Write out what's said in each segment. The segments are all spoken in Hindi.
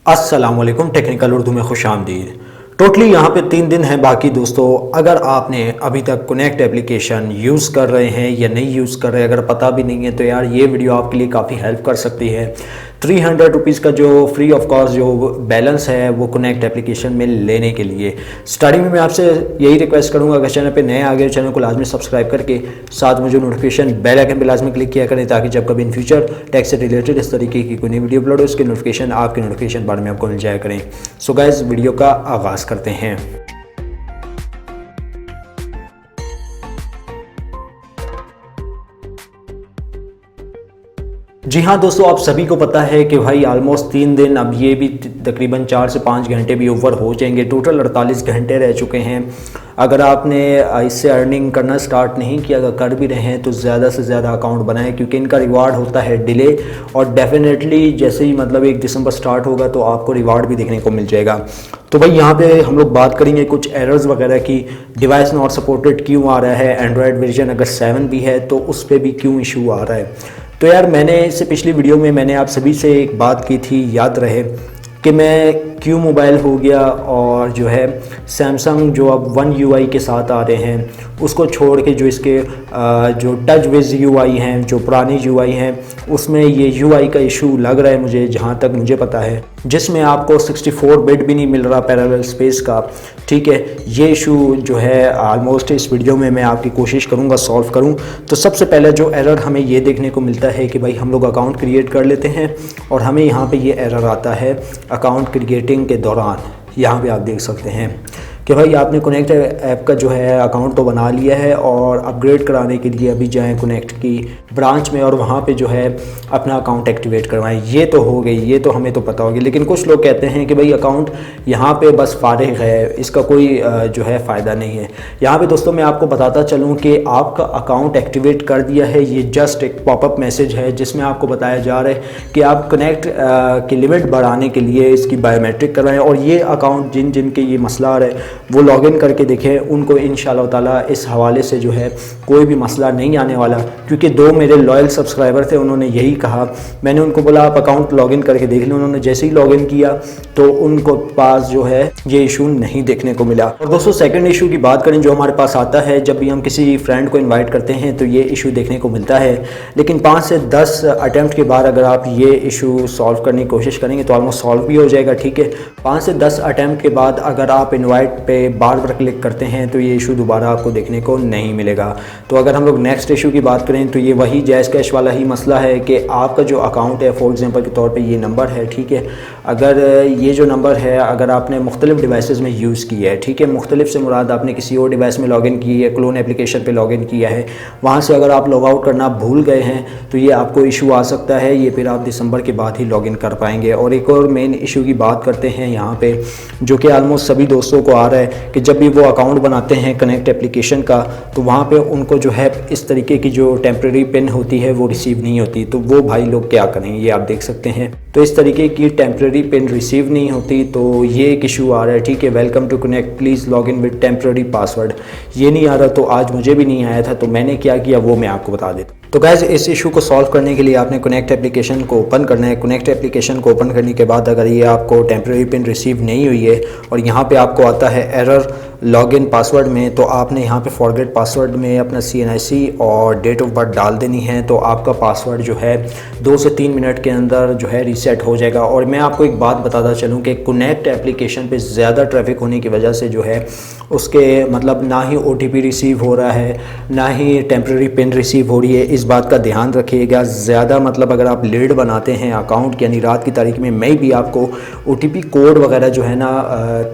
अस्सलाम वालेकुम, टेक्निकल उर्दू में खुश आमदीद। टोटली यहाँ पे 3 दिन हैं बाकी दोस्तों। अगर आपने अभी तक कनेक्ट एप्लीकेशन यूज़ कर रहे हैं या नहीं यूज़ कर रहे हैं, अगर पता भी नहीं है तो यार ये वीडियो आपके लिए काफ़ी हेल्प कर सकती है। 300 रुपीज़ का जो फ्री ऑफ कॉस्ट जो बैलेंस है वो कनेक्ट एप्लीकेशन में लेने के लिए स्टार्टिंग में मैं आपसे यही रिक्वेस्ट करूँगा, अगर चैनल पे नए आ गए चैनल को लाजमी सब्सक्राइब करके साथ में जो नोटिफिकेशन बेल आइकन पे लाजमी क्लिक किया करें, ताकि जब कभी इन फ्यूचर टेक से रिलेटेड इस तरीके की कोई नई वीडियो अपलोड हो उसकी नोटिफिकेशन आपके नोटिफिकेशन बार में आपको मिल जाया करें। सो गाइस, वीडियो का आगाज़ करते हैं। जी हाँ दोस्तों, आप सभी को पता है कि भाई ऑलमोस्ट 3 दिन, अब ये भी तकरीबन 4 से 5 घंटे भी ओवर हो जाएंगे, टोटल 48 घंटे रह चुके हैं। अगर आपने इससे अर्निंग करना स्टार्ट नहीं किया, अगर कर भी रहे हैं तो ज़्यादा से ज़्यादा अकाउंट बनाएं, क्योंकि इनका रिवार्ड होता है डिले और डेफिनेटली जैसे ही मतलब 1 दिसंबर स्टार्ट होगा तो आपको रिवार्ड भी देखने को मिल जाएगा। तो भाई यहाँ पे हम लोग बात करेंगे कुछ एरर्स वगैरह की। डिवाइस नॉट सपोर्टेड क्यों आ रहा है, एंड्रॉयड वर्जन अगर 7 भी है तो उस पर भी क्यों इशू आ रहा है। तो यार मैंने इससे पिछली वीडियो में मैंने आप सभी से एक बात की थी, याद रहे, कि मैं क्यू मोबाइल हो गया और जो है सैमसंग जो अब वन UI के साथ आ रहे हैं उसको छोड़ के जो इसके जो टच विज UI हैं, जो पुरानी UI हैं, उसमें ये UI का इशू लग रहा है मुझे, जहाँ तक मुझे पता है, जिसमें आपको 64 बिट भी नहीं मिल रहा पैरेलल स्पेस का। ठीक है, ये इशू जो है ऑलमोस्ट इस वीडियो में मैं आपकी कोशिश करूँगा सॉल्व करूँ। तो सबसे पहले जो एरर हमें ये देखने को मिलता है कि भाई हम लोग अकाउंट क्रिएट कर लेते हैं और हमें यहाँ पे ये एरर आता है अकाउंट क्रिएटिंग के दौरान। यहाँ पे आप देख सकते हैं कि भाई आपने कनेक्ट ऐप का जो है अकाउंट तो बना लिया है और अपग्रेड कराने के लिए अभी जाएं कनेक्ट की ब्रांच में और वहाँ पे जो है अपना अकाउंट एक्टिवेट करवाएं। ये तो हो गई, ये तो हमें तो पता होगी, लेकिन कुछ लोग कहते हैं कि भाई अकाउंट यहाँ पे बस फारिग है, इसका कोई जो है फ़ायदा नहीं है। यहाँ पे दोस्तों मैं आपको बताता चलूँ कि आपका अकाउंट एक्टिवेट कर दिया है, ये जस्ट एक पॉपअप मैसेज है जिसमें आपको बताया जा रहा है कि आप कनेक्ट की लिमिट बढ़ाने के लिए इसकी बायोमेट्रिक करवाएँ। और ये अकाउंट जिन के ये मसला आ रहा है वो लॉगिन करके देखें, उनको इंशाल्लाह ताला इस हवाले से जो है कोई भी मसला नहीं आने वाला। क्योंकि 2 मेरे लॉयल सब्सक्राइबर थे, उन्होंने यही कहा, मैंने उनको बोला आप अकाउंट लॉगिन करके देख लें, उन्होंने जैसे ही लॉगिन किया तो उनको पास जो है ये इशू नहीं देखने को मिला। और दोस्तों सेकंड इशू की बात करें जो हमारे पास आता है जब भी हम किसी फ्रेंड को इन्वाइट करते हैं तो ये इशू देखने को मिलता है, लेकिन 5 से 10 अटैम्प्ट के बाद अगर आप ये इशू सॉल्व करने की कोशिश करेंगे तो ऑलमोस्ट सॉल्व भी हो जाएगा। ठीक है, 5 से 10 अटैम्प्ट के बाद अगर आप इन्वाइट पे बार बार क्लिक करते हैं तो ये इशू दोबारा आपको देखने को नहीं मिलेगा। तो अगर हम लोग नेक्स्ट इशू की बात करें तो ये वही जैज़ कैश वाला ही मसला है कि आपका जो अकाउंट है, फॉर एग्जांपल के तौर पे ये नंबर है, ठीक है, अगर ये जो नंबर है अगर आपने मुख्तलिफ डिवाइसेस में यूज़ किया है, ठीक है, मुख्तलिफ से मुराद आपने किसी और डिवाइस में लॉगिन की है, क्लोन एप्लीकेशन पे लॉगिन किया है, वहाँ से अगर आप लॉग आउट करना भूल गए हैं तो ये आपको इशू आ सकता है। ये फिर आप दिसंबर के बाद ही लॉगिन कर पाएंगे। और एक और मेन इशू की बात करते हैं यहाँ पे, जो कि ऑलमोस्ट सभी दोस्तों को आ रहा है कि जब भी वो अकाउंट बनाते हैं कनेक्ट एप्लीकेशन का तो वहाँ पे उनको जो है इस तरीके की जो टेम्प्रेरी पिन होती है वो रिसीव नहीं होती। तो वो भाई लोग क्या करें, ये आप देख सकते हैं। तो इस तरीके की टेम्प्रेरी पिन रिसीव नहीं होती तो ये एक इशू आ रहा है। ठीक है, welcome to connect, please log in with temporary password, ये नहीं आ रहा। तो आज मुझे भी नहीं आया था, तो मैंने क्या किया वो मैं आपको बता देता हूँ। तो गाइस, इस इशू को सॉल्व करने के लिए आपने कनेक्ट एप्लीकेशन को ओपन करना है। कनेक्ट एप्लीकेशन को ओपन करने के बाद अगर ये आपको टेम्प्रेरी पिन रिसीव नहीं हुई है और यहाँ पे आपको आता है एरर लॉगिन पासवर्ड में, तो आपने यहाँ पे फॉरगेट पासवर्ड में अपना CNIC और डेट ऑफ बर्थ डाल देनी है। तो आपका पासवर्ड जो है 2 से 3 मिनट के अंदर जो है रीसेट हो जाएगा। और मैं आपको एक बात बताता चलूँ कि कनेक्ट एप्लीकेशन पे ज़्यादा ट्रैफिक होने की वजह से जो है उसके मतलब ना ही OTP रिसीव हो रहा है, ना ही टेम्प्रेरी पिन रिसीव हो रही है। इस बात का ध्यान रखिएगा। ज़्यादा मतलब अगर आप लीड बनाते हैं अकाउंट यानी रात की तारीख में भी आपको OTP कोड वगैरह जो है ना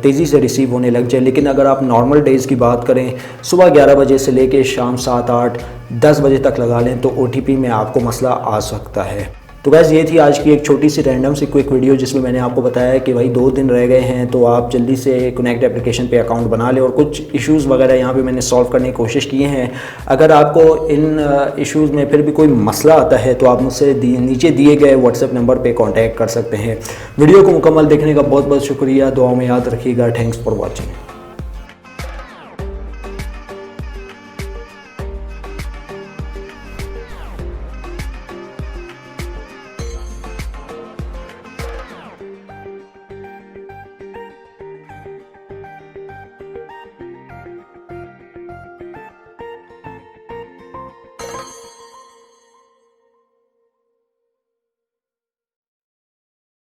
तेज़ी से रिसीव होने लग जाए, लेकिन अगर आप नॉर्मल डेज़ की बात करें, सुबह 11 बजे से लेके शाम 7, 8, 10 बजे तक लगा लें तो OTP में आपको मसला आ सकता है। तो गैस, ये थी आज की एक छोटी सी रैंडम सी क्विक वीडियो जिसमें मैंने आपको बताया कि भाई 2 दिन रह गए हैं तो आप जल्दी से कनेक्ट एप्लीकेशन पे अकाउंट बना लें। और कुछ इश्यूज़ वगैरह यहाँ पे मैंने सॉल्व करने की कोशिश की हैं। अगर आपको इन इश्यूज़ में फिर भी कोई मसला आता है तो आप मुझसे नीचे दिए गए व्हाट्सएप नंबर पर कॉन्टैक्ट कर सकते हैं। वीडियो को मुकम्मल देखने का बहुत बहुत शुक्रिया। दुआओं में याद रखिएगा। Thanks for watching.